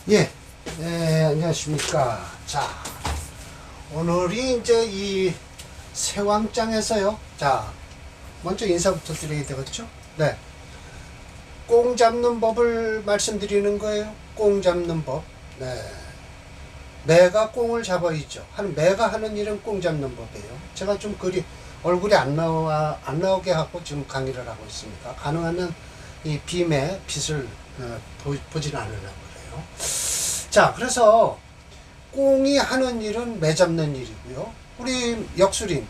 예, 안녕하십니까. 자, 오늘이 이제 이 세왕장에서요. 자, 먼저 인사부터 드려야 되겠죠? 네. 꽁 잡는 법을 말씀드리는 거예요. 꽁 잡는 법. 네. 매가 꽁을 잡아야죠. 매가 하는 일은 꽁 잡는 법이에요. 제가 좀 얼굴이 안 나오게 하고 지금 강의를 하고 있습니다. 가능하면 이 빔의 빛을 보진 않으려고 그래요. 자, 그래서 꽁이 하는 일은 매 잡는 일이고요. 우리 역술인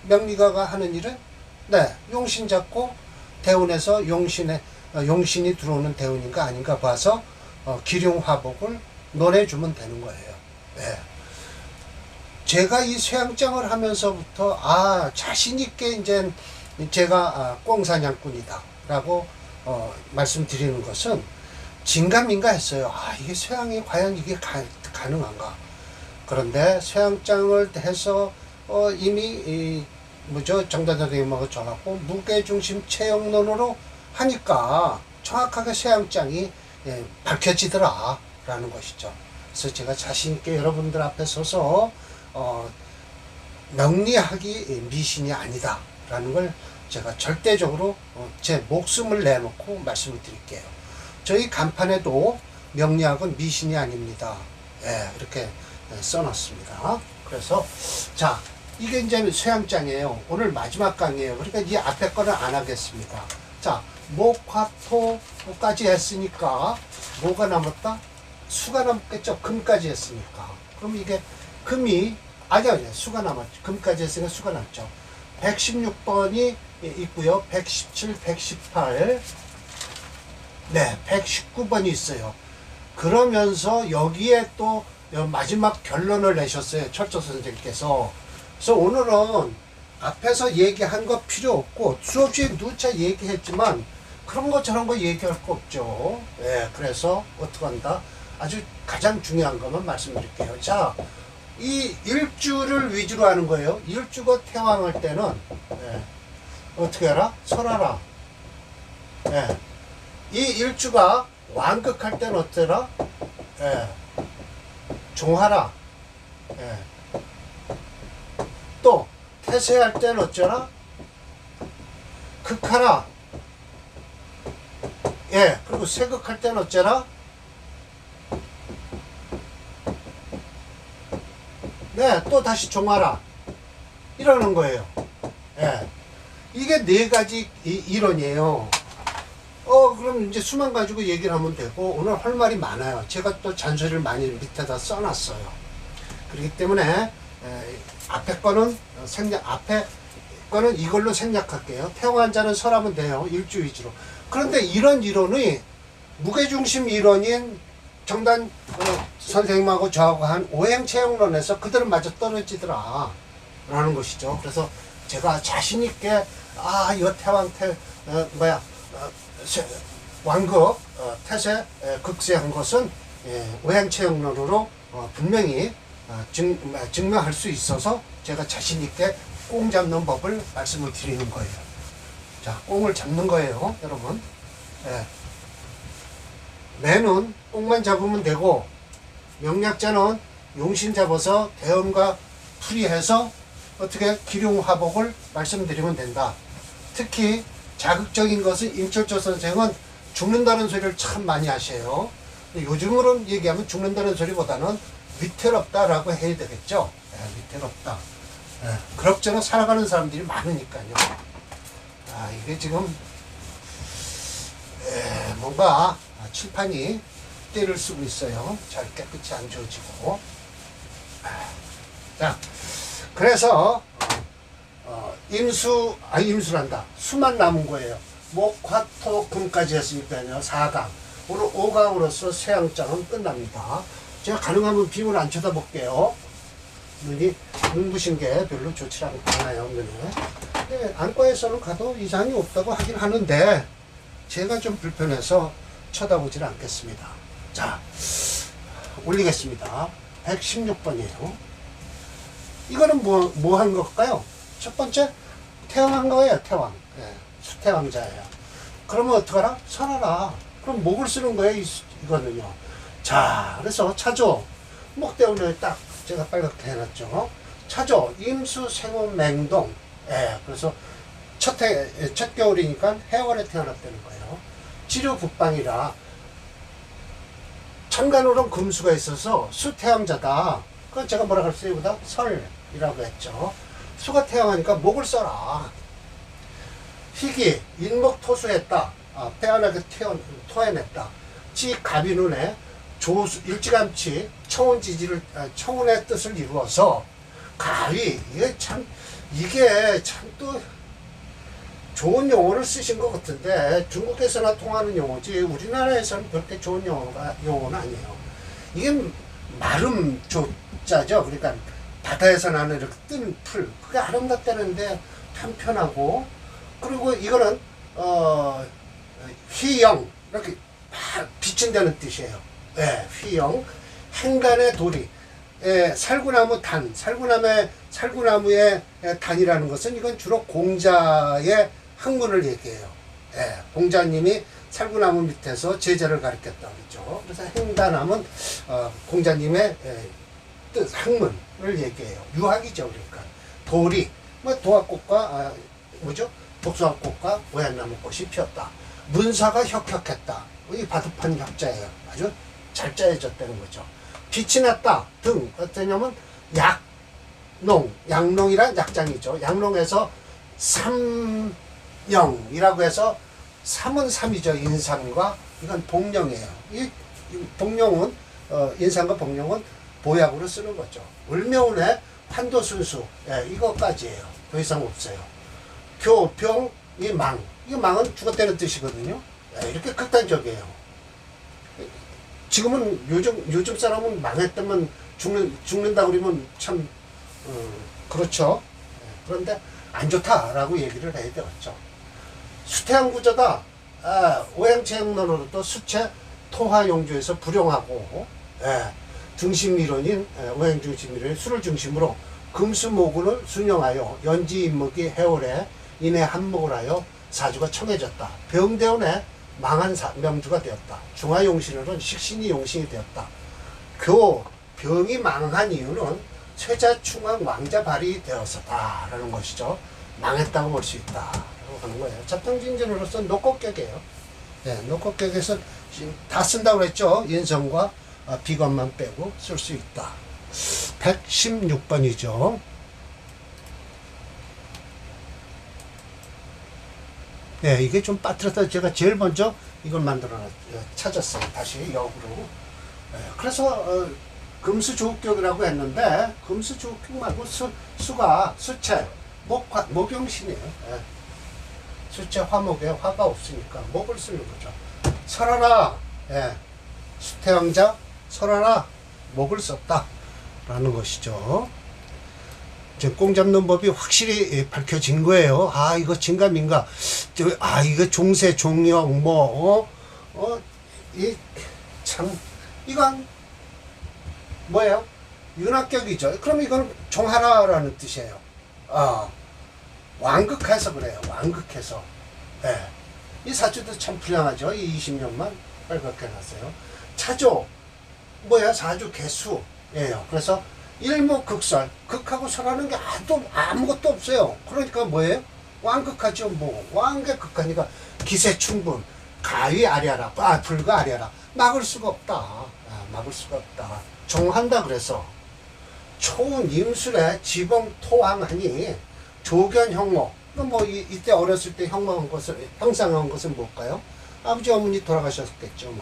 명리가가 하는 일은 용신 잡고 대운에서 용신이 들어오는 대운인가 아닌가 봐서 기룡화복을 논해주면 되는 거예요. 네. 제가 이 쇠양장을 하면서부터 자신있게 이제 제가 꽁사냥꾼이다 라고 말씀드리는 것은 진감인가 했어요. 이게 쇠양이 과연 이게 가능한가. 그런데 쇠양장을 해서 이미 정단 선생님하고 저하고 무게중심 체형론으로 하니까 정확하게 쇠양장이 밝혀지더라 라는 것이죠. 그래서 제가 자신있게 여러분들 앞에 서서 명리학이 미신이 아니다 라는 걸 제가 절대적으로 제 목숨을 내놓고 말씀을 드릴게요. 저희 간판에도 명리학은 미신이 아닙니다. 이렇게 써놨습니다. 그래서 자, 이게 이제 쇠양장이에요. 오늘 마지막 강의예요. 그러니까 이 앞에 거는 안 하겠습니다. 자, 목화토까지 했으니까 뭐가 남았다? 수가 남겠죠. 금까지 했으니까. 그럼 이게 금이 아니야, 수가 남았죠. 금까지 했으니까 수가 남죠. 116번이 있고요. 117, 118, 119번이 있어요. 그러면서 여기에 또 마지막 결론을 내셨어요. 철조 선생님께서. 그래서 오늘은 앞에서 얘기한 거 필요 없고 수없이 누차 얘기했지만 그런 거 저런 거 얘기할 거 없죠. 그래서 어떻게 한다? 아주 가장 중요한 것만 말씀드릴게요. 자, 이 일주를 위주로 하는 거예요. 일주가 태왕할 때는 어떻게 해라? 설하라. 이 일주가 완극할 때는 어때라? 종하라. 또 태세할 때는 어쩌라? 극하라. 그리고 세극할 때는 어쩌라? 또 다시 종하라. 이러는 거예요. 이게 네 가지 이론이에요. 그럼 이제 수만 가지고 얘기를 하면 되고, 오늘 할 말이 많아요. 제가 또 잔소리를 많이 밑에다 써놨어요. 그렇기 때문에, 앞에 거는 이걸로 생략할게요. 태왕한자는 설하면 돼요. 일주 위주로. 그런데 이런 이론이, 무게중심 이론인 정단 선생님하고 저하고 한 오행체형론에서 그들은 마저 떨어지더라 라는 것이죠. 그래서 제가 자신있게 이거 완극 태세 극세한 것은 오행체형론으로 분명히 증명할 수 있어서 제가 자신있게 꽁 잡는 법을 말씀을 드리는 거예요. 자, 꽁을 잡는 거예요, 여러분. 매는 꽁만 잡으면 되고, 명략자는 용신 잡아서 대음과 풀이해서 어떻게 기룡화복을 말씀드리면 된다. 특히 자극적인 것은 임철조 선생은 죽는다는 소리를 참 많이 하셔요. 요즘으로는 얘기하면 죽는다는 소리보다는 위태롭다라고 해야 되겠죠. 위태롭다. 그럭저럭 살아가는 사람들이 많으니까요. 이게 지금 뭔가 칠판이 때를 쓰고 있어요. 잘 깨끗이 안 지워지고. 자, 그래서 임수란다. 수만 남은 거예요. 목, 화, 토, 금까지 했으니까요. 4강. 오늘 5강으로서 쇠양장은 끝납니다. 제가 가능하면 빔을 안 쳐다볼게요. 눈이 눈부신 게 별로 좋지 않아요, 눈에. 안과에서는 가도 이상이 없다고 하긴 하는데, 제가 좀 불편해서 쳐다보질 않겠습니다. 자, 올리겠습니다. 116번이에요. 이거는 뭐 한 걸까요? 첫 번째, 태왕한 거예요, 태왕. 수태왕자예요. 그러면 어떡하라? 설하라. 그럼 목을 쓰는 거예요, 이거는요. 자, 그래서 차조, 목 때문에 딱 제가 빨갛게 해놨죠. 차조, 임수, 생후, 맹동. 예, 그래서 첫 겨울이니까 해월에 태어났다는 거예요. 지류 북방이라 천간으로는 금수가 있어서 수태양자다. 그건 제가 뭐라 그랬어요? 이보다 설이라고 했죠. 수가 태양하니까 목을 써라. 희기, 인목토수했다. 태어나게 토해냈다. 지 갑이눈에 조수, 일찌감치 청운의 뜻을 이루어서 가위, 이게 참 또 좋은 용어를 쓰신 것 같은데 중국에서나 통하는 용어지 우리나라에서는 그렇게 좋은 용어는 아니에요. 이게 마름 조자죠. 그러니까 바다에서 나는 이렇게 뜬 풀, 그게 아름답다는데 편편하고, 그리고 이거는 휘영, 이렇게 비친다는 뜻이에요. 예, 휘영. 행간의 도리. 예, 살구나무 단, 살구나무의 단이라는 것은 이건 주로 공자의 학문을 얘기해요. 예, 공자님이 살구나무 밑에서 제자를 가르쳤다 그러죠. 그래서 행단함은 공자님의 뜻, 학문을 얘기해요. 유학이죠, 그러니까. 도리, 뭐 도화꽃과 복숭아꽃과 오얏나무꽃이 피었다. 문사가 혁혁했다. 이 바둑판 혁자예요. 아주 잘 짜여졌다는 거죠. 빛이 났다 등 어떠냐면 양농이란 약장이죠. 양농에서 삼영이라고 해서 삼은 삼이죠. 인삼과 이건 복령이에요. 이 복령은 인삼과 복령은 보약으로 쓰는 거죠. 을묘운의 판도순수, 예, 이것까지예요. 더 이상 없어요. 교병, 이 망은 죽었다는 뜻이거든요. 예, 이렇게 극단적이에요. 지금은 요즘 사람은 망했다면 죽는다 그러면 참 그렇죠. 그런데 안 좋다라고 얘기를 해야 되겠죠. 수태양구조다. 오행체형론으로도 수체 토화용주에서 불용하고, 중심이론인 오행중심이론인 수를 중심으로 금수모군을 순영하여 연지인목이 해월에 인해 한목을 하여 사주가 청해졌다. 병대운에 망한 명주가 되었다. 중화용신으로는 식신이 용신이 되었다. 병이 망한 이유는 쇠자충왕 왕자 발이 되어서다 라는 것이죠. 망했다고 볼 수 있다 라고 하는 거예요. 자평진전으로서 녹곡격이에요. 네, 녹곡격에서 다 쓴다고 그랬죠. 인성과 비관만 빼고 쓸 수 있다. 116번이죠. 네, 이게 좀 빠뜨렸다. 제가 제일 먼저 이걸 찾았어요. 다시 역으로. 네, 그래서 금수조격이라고 했는데 금수조격 말고 수가 수체 목용신이에요. 네. 수체 화목에 화가 없으니까 목을 쓰는 거죠. 설하라. 네. 수태왕자 설하라. 목을 썼다 라는 것이죠. 꽁 잡는 법이 확실히 밝혀진 거예요. 이거 진가민가. 이거 종세, 종영, 이건 뭐예요? 윤학격이죠. 그럼 이건 종하라라는 뜻이에요. 완극해서 그래요. 완극해서. 네. 이 사주도 참 불량하죠. 이 20년만 빨갛게 해놨어요. 차조, 사주 개수예요. 그래서 일목극설, 극하고 설하는 게 아무것도 없어요. 그러니까 뭐예요? 완극하죠. 완극 극하니까 기세충분, 가위 아리아라, 불가 아리아라. 막을 수가 없다. 막을 수가 없다. 종한다 그래서 초운 임술에 지봉토항하니 조견형목. 이때 어렸을 때 형상한 것은 뭘까요? 아버지 어머니 돌아가셨겠죠.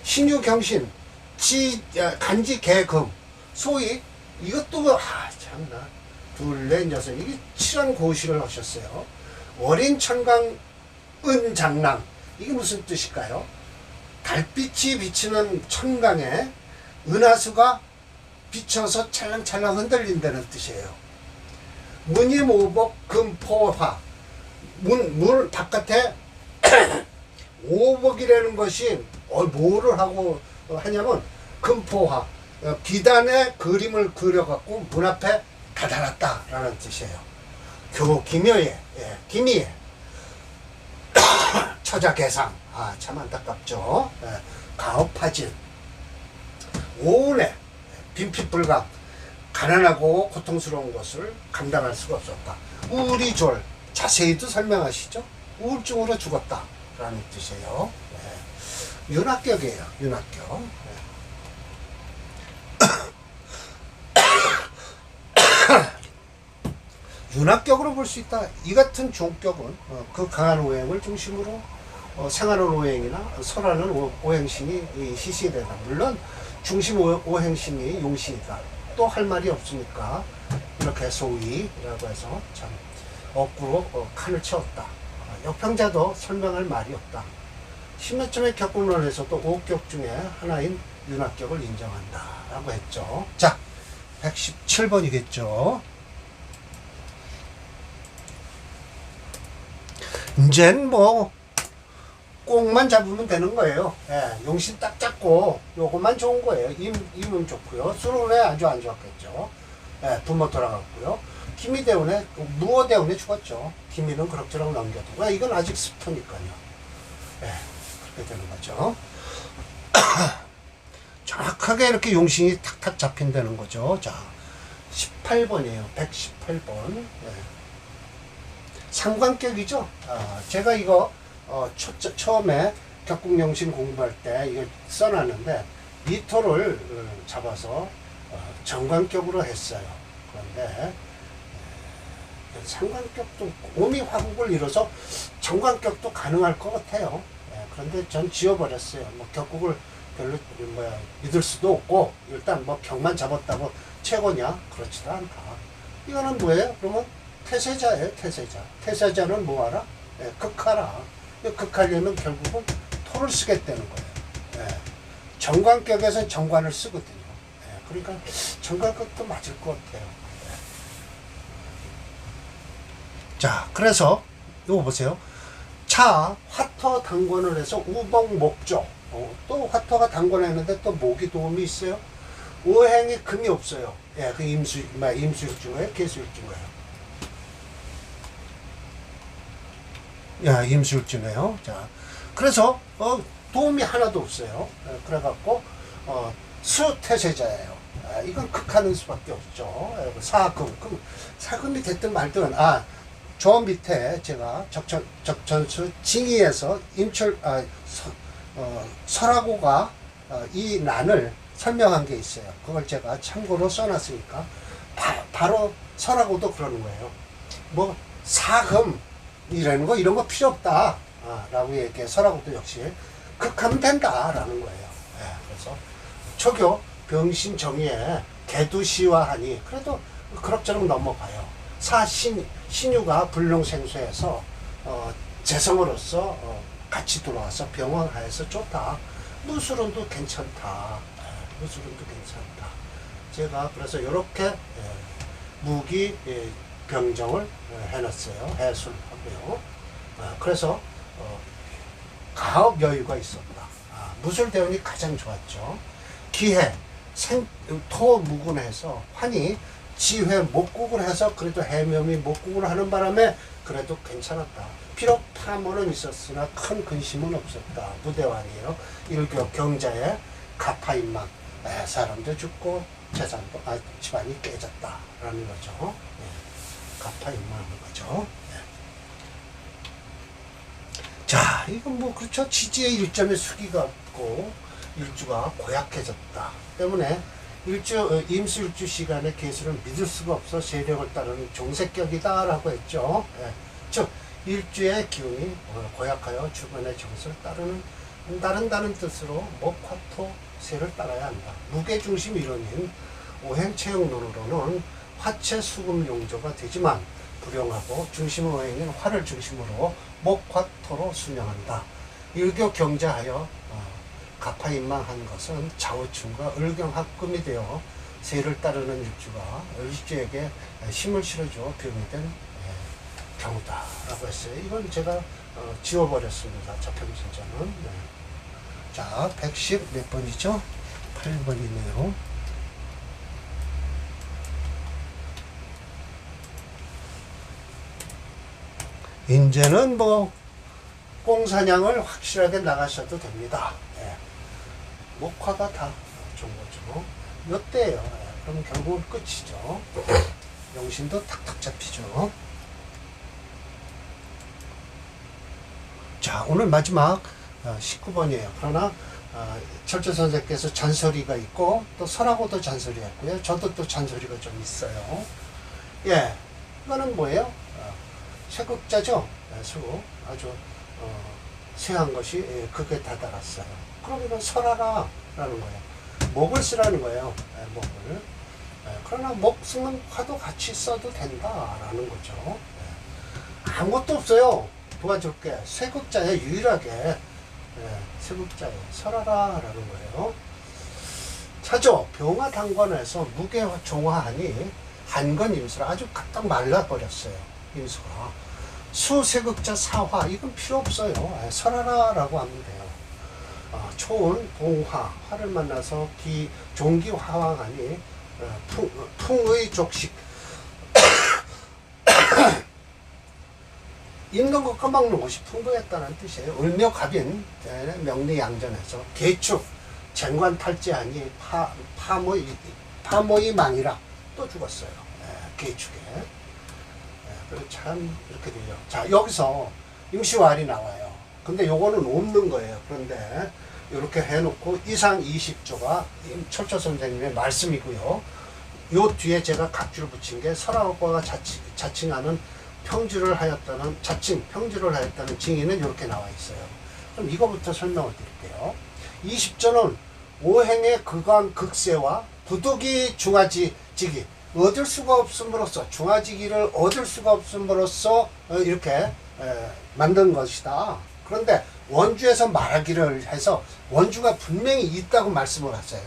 신유경신, 간지개금. 소위 이것도 참나 둘레 녀석 이게 칠한 고시를 하셨어요. 어린 천강 은장랑 이게 무슨 뜻일까요? 달빛이 비치는 천강에 은하수가 비쳐서 찰랑찰랑 흔들린다는 뜻이에요. 문임오복 금포화 문 바깥에 오복이라는 것이 뭐를 하고 하냐면 금포화 비단의 그림을 그려갖고 문 앞에 다 달았다라는 뜻이에요. 교기묘에, 기미에, 처자개상, 참 안타깝죠. 가업파진, 오온에 빈핍불감, 가난하고 고통스러운 것을 감당할 수가 없었다. 우울이졸, 자세히도 설명하시죠. 우울증으로 죽었다 라는 뜻이에요. 네. 윤합격이에요. 윤합격. 네. 윤합격으로 볼 수 있다. 이 같은 종격은 그 강한 오행을 중심으로 생하는 오행이나 설하는 오행신이 시시되다. 물론 중심 오행신이 용신이다. 또 할 말이 없으니까 이렇게 소위라고 해서 참 억구로 칸을 채웠다. 역평자도 설명할 말이 없다. 십몇 점의 격국론에서도 5격 중에 하나인 윤합격을 인정한다 라고 했죠. 자, 117번이겠죠. 이젠 뭐 꼭만 잡으면 되는 거예요. 예, 용신 딱 잡고 요것만 좋은 거예요. 임은 좋고요. 수는 왜 아주 안 좋았겠죠. 예, 부모 돌아갔고요. 기미 대운에 무어 대운에 죽었죠. 기미는 그럭저럭 넘겨두고 이건 아직 스토니까요. 예, 그렇게 되는 거죠. 정확하게 이렇게 용신이 탁탁 잡힌다는 거죠. 자, 18번이에요. 118번. 예. 상관격이죠. 제가 이거 처음에 격국용신 공부할 때 이걸 써놨는데 미토를 잡아서 정관격으로 했어요. 그런데 상관격도 오미 화국을 이뤄서 정관격도 가능할 것 같아요. 그런데 전 지워버렸어요. 뭐 격국을 별로 믿을 수도 없고 일단 뭐 격만 잡았다고 최고냐? 그렇지도 않다. 이거는 뭐예요? 그러면 태세자예요. 태세자. 태세자는 뭐하라? 극하라. 극하려면 결국은 토를 쓰겠다는 거예요. 정관격에서 정관을 쓰거든요. 그러니까 정관격도 맞을 것 같아요. 자, 그래서 이거 보세요. 차, 화터 당권을 해서 우복 목조. 또 화터가 당권했는데 또 목이 도움이 있어요. 오행이 금이 없어요. 그 임수일주가요? 계수일주가요? 야, 임수일주네요. 자, 그래서 도움이 하나도 없어요. 그래갖고 수태세자예요. 이건 극하는 수밖에 없죠. 사금, 사금이 됐든 말든 저 밑에 제가 적천수 징의에서 설하고가 이 난을 설명한 게 있어요. 그걸 제가 참고로 써놨으니까 바로 설하고도 그러는 거예요. 뭐 사금 이라는 거 이런 거 필요 없다 라고 얘기해. 설하고도 역시 극하면 된다 라는 거예요. 그래서 초교 병신 정의에 개두시화하니 그래도 그럭저럭 넘어가요. 신유가 불능생수에서 재성으로서 같이 들어와서 병원하에서 좋다. 무술운도 괜찮다. 무술운도 괜찮다. 제가 그래서 이렇게 무기 병정을 해놨어요. 해술 하고요. 그래서 가업 여유가 있었다. 무술대운이 가장 좋았죠. 기해, 토무군해서 환이 지회 목국을 해서 그래도 해묘미 목국을 하는 바람에 그래도 괜찮았다. 비록 파문은 있었으나 큰 근심은 없었다. 무대왕이에요. 일교 경자에 가파인망, 사람도 죽고 재산도 집안이 깨졌다라는 거죠. 가파인망하는 거죠. 자, 이건 뭐 그렇죠. 지지의 일점에 수기가 없고 일주가 고약해졌다 때문에 임수일주 시간의 계수를 믿을 수가 없어 세력을 따르는 종색격이다 라고 했죠. 즉 일주의 기운이 고약하여 주변의 정수를 따르는 다른 뜻으로 목화토세를 따라야 한다. 무게중심 이론인 오행체형론으로는 화체 수금 용조가 되지만 불용하고 중심 오행인 화를 중심으로 목화토로 순영한다. 일교 경자하여 가파인망한 것은 좌우충과 을경합금이 되어 세를 따르는 일주가 일주에게 힘을 실어줘 병이 된 경우다 라고 했어요. 이건 제가 지워버렸습니다. 자평신자는. 자, 110 몇 번이죠? 8번이네요. 이제는 뭐 꽁사냥을 확실하게 나가셔도 됩니다. 목화가 다 좋은 거죠. 이때예요. 그럼 결국은 끝이죠. 영신도 탁탁 잡히죠. 자, 오늘 마지막 19번이에요. 그러나 철저 선생께서 잔소리가 있고 또 설하고도 잔소리가 있고요. 저도 또 잔소리가 좀 있어요. 예, 이거는 뭐예요? 세극자죠. 세극 아주 세한 것이 극에 다다랐어요. 그럼 이건 설하라 라는 거예요. 목을 쓰라는 거예요. 목을. 그러나 목쓰면 화도 같이 써도 된다라는 거죠. 아무것도 없어요. 도와줄게. 세극자에 유일하게 세극자에 설하라 라는 거예요. 차죠. 병화당관에서 무게 종화하니 한건 임수라 아주 딱 말라버렸어요. 임수가. 수세극자 사화 이건 필요 없어요. 설하라 라고 하면 돼요. 초운 봉화 화를 만나서 종기 화왕하니 풍의 족식 있는 것과 막는 것이 풍부했다는 뜻이에요. 을묘갑인 명리양전에서 개축 쟁관 탈제하니 파모이 망이라 또 죽었어요. 개축에. 그래서 참 이렇게 되죠. 자, 여기서 임시왈이 나와요. 근데 요거는 없는 거예요. 그런데 이렇게 해놓고 이상 20조가 철저 선생님의 말씀이고요. 요 뒤에 제가 각주를 붙인 게 설하고가 자칭하는 평주를 하였다는 평주를 하였다는 징의는 이렇게 나와 있어요. 그럼 이거부터 설명을 드릴게요. 20조는 오행의 극왕 극세와 부득이 중화지기 얻을 수가 없음으로써 중화지기를 얻을 수가 없음으로써 이렇게 만든 것이다. 그런데 원주에서 말하기를 해서 원주가 분명히 있다고 말씀을 하세요.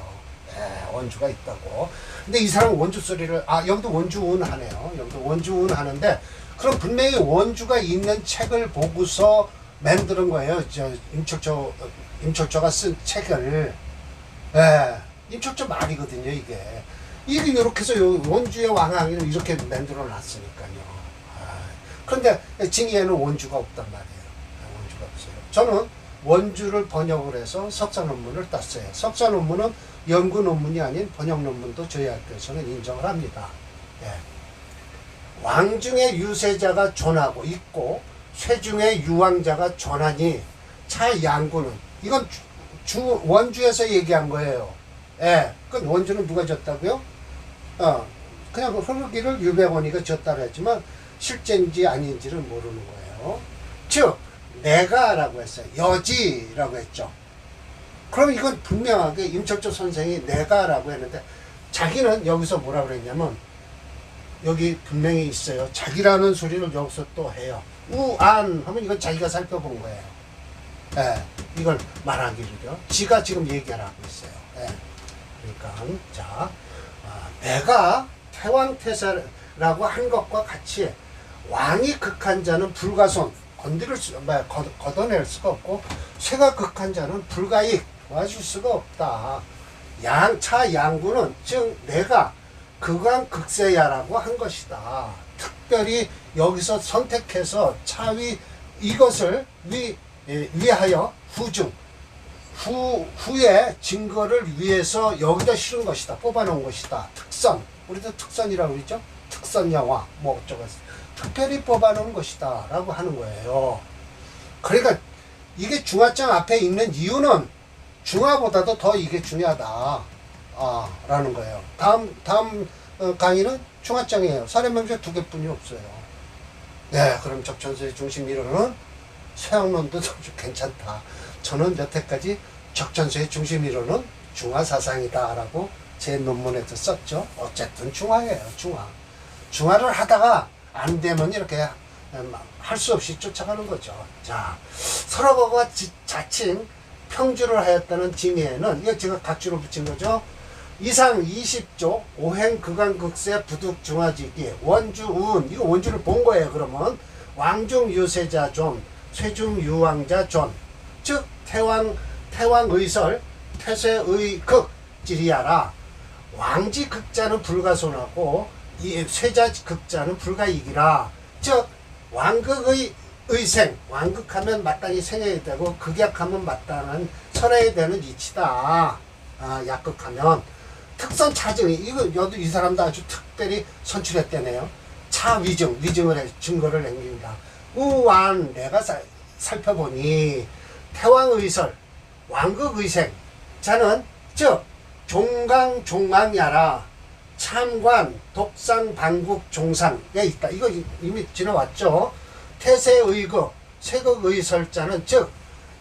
원주가 있다고. 근데 이 사람은 원주 소리를 여기도 원주운 하네요. 여기도 원주운 하는데 그럼 분명히 원주가 있는 책을 보고서 만드는 거예요. 임철조가 쓴 책을. 임철조 말이거든요, 이게. 이게 이렇게 해서 원주의 왕왕이를 이렇게 만들어 놨으니까요. 그런데 징의에는 원주가 없단 말이에요. 원주가 없어요. 저는 원주를 번역을 해서 석사 논문을 땄어요. 석사 논문은 연구 논문이 아닌 번역 논문도 저희 학교에서는 인정을 합니다. 왕중의 유세자가 존하고 있고 쇠중의 유왕자가 존하니 차양구는 이건 원주에서 얘기한 거예요. 그 원주는 누가 졌다고요? 그냥 흐르기를 유배원이가 졌다고 했지만 실제인지 아닌지를 모르는 거예요. 즉 내가라고 했어요. 여지라고 했죠. 그럼 이건 분명하게 임철조 선생이 내가라고 했는데 자기는 여기서 뭐라 그랬냐면 여기 분명히 있어요. 자기라는 소리를 여기서 또 해요. 우안 하면 이건 자기가 살펴본 거예요. 이걸 말하기를요. 지가 지금 얘기를 하고 있어요. 그러니까 자 내가 태왕태세라고 한 것과 같이 왕이 극한 자는 불가손 걷어낼 수가 없고 쇠가 극한 자는 불가익 도와줄 수가 없다. 차양구는 즉 내가 극왕 극세야라고 한 것이다. 특별히 여기서 선택해서 차위 이것을 위하여 후의 증거를 위해서 여기다 실은 것이다. 뽑아놓은 것이다. 특선. 우리도 특선이라고 그러죠. 특선 영화. 뭐 어쩌고 특별히 뽑아놓은 것이다. 라고 하는 거예요. 그러니까 이게 중화장 앞에 있는 이유는 중화보다도 더 이게 중요하다. 라는 거예요. 다음 강의는 중화장이에요. 사례명제 2개뿐이 없어요. 그럼 적천수의 중심 이론은 서양론도 괜찮다. 저는 여태까지 적천수의 중심 이론은 중화사상이다 라고 제 논문에도 썼죠. 어쨌든 중화예요. 중화를 하다가 안 되면 이렇게 할 수 없이 쫓아가는 거죠. 자, 설화고가 자칭 평주를 하였다는 징의에는 이거 제가 각주로 붙인 거죠. 이상 20조 오행 극왕극세 부득 중화지기 원주운 이거 원주를 본 거예요. 그러면 왕중 유세자 존 쇠중 유왕자 존 즉 태왕의설 태세의 극 지리하라. 왕지 극자는 불가손하고 이 쇠자 극자는 불가이기라. 즉 왕극의 의생 왕극하면 마땅히 생해야 되고 극약하면 마땅한 설해야 되는 이치다. 약극하면 특선 차증이 이거 여도 이 사람도 아주 특별히 선출했다네요. 차 위증을 증거를 남깁니다. 우완 내가 살펴보니 태왕의설 왕극의생 자는 즉 종강종왕야라 참관 독상 방국 종상에 있다. 이거 이미 지나왔죠. 태세의극 세극의설자는 즉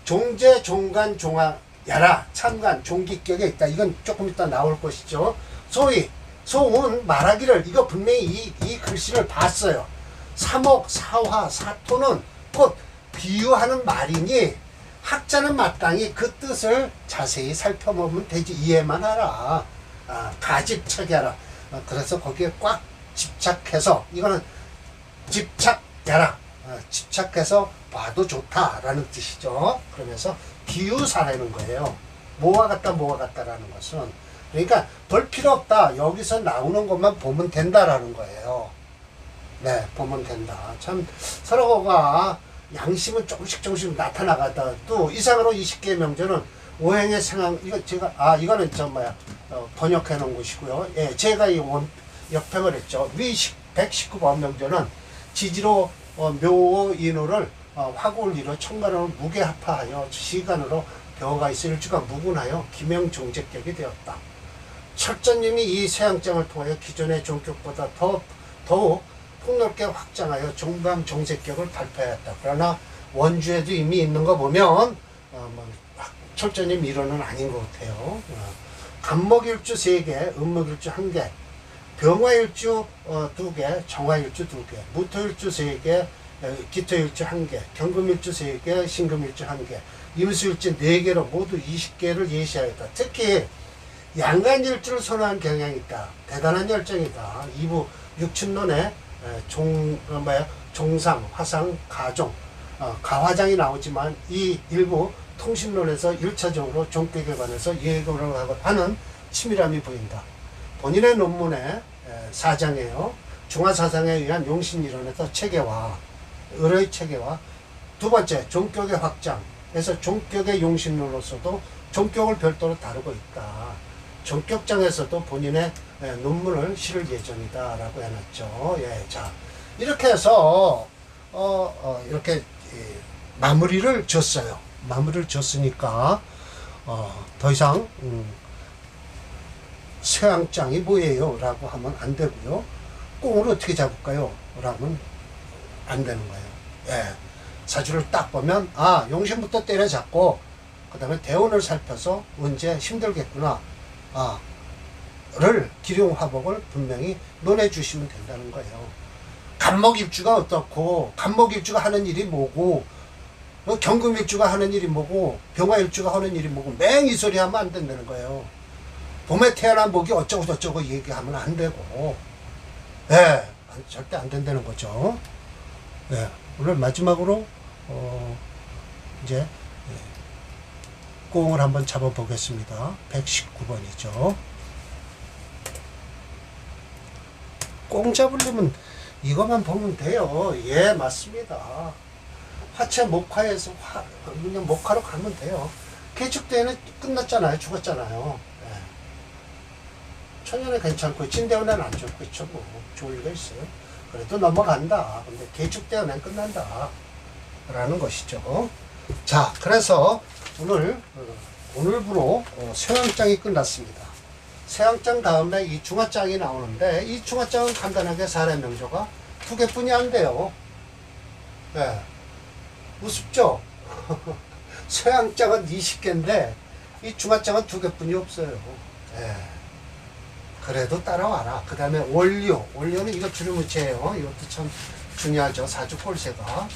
종제 종간 종왕야라 참관 종기격에 있다. 이건 조금 이따 나올 것이죠. 소위 소운 말하기를 이거 분명히 이 글씨를 봤어요. 사목 사화 사토는 곧 비유하는 말이니 학자는 마땅히 그 뜻을 자세히 살펴보면 되지. 이해만 하라. 가집착해라. 그래서 거기에 꽉 집착해서 이거는 집착해라. 집착해서 봐도 좋다라는 뜻이죠. 그러면서 비유사라는 거예요. 뭐와 같다라는 것은 그러니까 볼 필요 없다. 여기서 나오는 것만 보면 된다라는 거예요. 네, 보면 된다. 참 서로가 양심은 조금씩 나타나가다 또 이상으로 20개의 명제는 오행의 상황 이거 제가 이거는 번역해 놓은 것이고요. 예, 제가 역평을 했죠. 위 119번 명제는 지지로 묘 인호를 화고를 이뤄 청간으로 무게합하하여 시간으로 벼가 있을 일주가 무군하여 기명종제격이 되었다. 철전님이 이 세양장을 통하여 기존의 종격보다 더욱 폭넓게 확장하여 종강종세격을 발표하였다. 그러나 원주에도 이미 있는 거 보면 철저님 이론은 아닌 것 같아요. 간목일주 3개, 음목일주 1개, 병화일주 2개, 정화일주 2개, 무토일주 3개, 기토일주 1개, 경금일주 3개, 신금일주 1개, 임수일주 4개로 모두 20개를 예시하였다. 특히 양간일주를 선호한 경향이 있다. 대단한 열정이다. 이부 육춘론에 종상, 화상, 가종, 가화장이 나오지만 이 일부 통신론에서 1차적으로 종격에 관해서 예고를 하는 치밀함이 보인다. 본인의 논문의 4장이에요. 중화사상에 의한 용신이론에서 체계화, 의의 체계화. 두 번째, 종격의 확장에서 종격의 용신론으로서도 종격을 별도로 다루고 있다. 종격장에서도 본인의 논문을 실을 예정이다 라고 해놨죠. 예, 자, 이렇게 해서 이렇게 마무리를 줬어요. 마무리를 줬으니까 더 이상 쇠왕장이 뭐예요? 라고 하면 안 되고요. 꽁을 어떻게 잡을까요? 라면 안 되는 거예요. 예, 사주를 딱 보면 용신부터 때려잡고 그 다음에 대운을 살펴서 언제 힘들겠구나 를 기룡화복을 분명히 논해 주시면 된다는 거예요. 간목일주가 어떻고 간목일주가 하는 일이 뭐고 경금일주가 하는 일이 뭐고 병화일주가 하는 일이 뭐고 맹이 소리 하면 안 된다는 거예요. 봄에 태어난 목이 어쩌고 저쩌고 얘기하면 안 되고 절대 안 된다는 거죠. 오늘 마지막으로 이제 꽁을 한번 잡아 보겠습니다. 119번이죠. 꽁 잡으려면 이것만 보면 돼요. 예, 맞습니다. 화채 목화에서 그냥 목화로 가면 돼요. 개축대에는 끝났잖아요. 죽었잖아요. 천년에 괜찮고 진대원에는 안 좋겠죠. 뭐 좋을 리가 있어요. 그래도 넘어간다. 근데 개축대원에는 끝난다 라는 것이죠. 자, 그래서 오늘부로 쇠왕장이 끝났습니다. 쇠왕장 다음에 이 중화장이 나오는데 이 중화장은 간단하게 사례 명조가 2개뿐이 안 돼요. 우습죠? 쇠왕장은 20개인데 이 중화장은 2개뿐이 없어요. 그래도 따라와라. 그 다음에 원료는 이거 주류무체예요. 이것도 참 중요하죠. 사주꼴세가.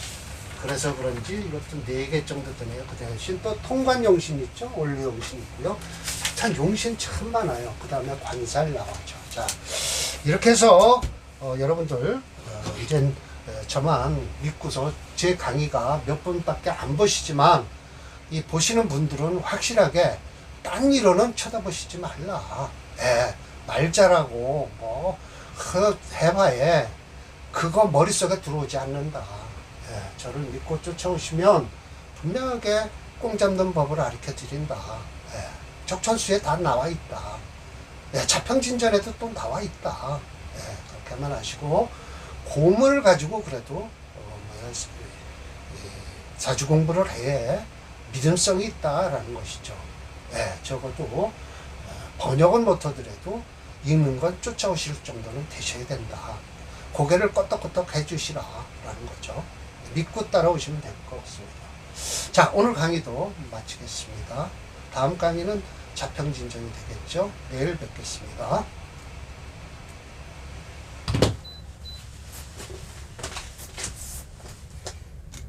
그래서 그런지 이것도 4개 정도 되네요. 그 대신 또 통관용신 있죠. 원료용신 있고요. 참 용신 참 많아요. 그 다음에 관살 나왔죠. 자, 이렇게 해서 여러분들 이젠 저만 믿고서 제 강의가 몇 분밖에 안 보시지만 이 보시는 분들은 확실하게 딴 이론은 쳐다보시지 말라. 말 잘하고 해봐야 그거 머릿속에 들어오지 않는다. 저를 믿고 쫓아오시면 분명하게 꽁 잡는 법을 가르쳐 드린다. 적천수에 다 나와 있다. 예, 자평진전에도 또 나와 있다. 예, 그렇게만 하시고 고문을 가지고 그래도 사주 공부를 해 믿음성이 있다라는 것이죠. 예, 적어도 번역은 못하더라도 읽는 건 쫓아오실 정도는 되셔야 된다. 고개를 끄덕끄덕 해주시라라는 거죠. 믿고 따라오시면 될 것 같습니다. 자, 오늘 강의도 마치겠습니다. 다음 강의는 자평진전이 되겠죠. 내일 뵙겠습니다.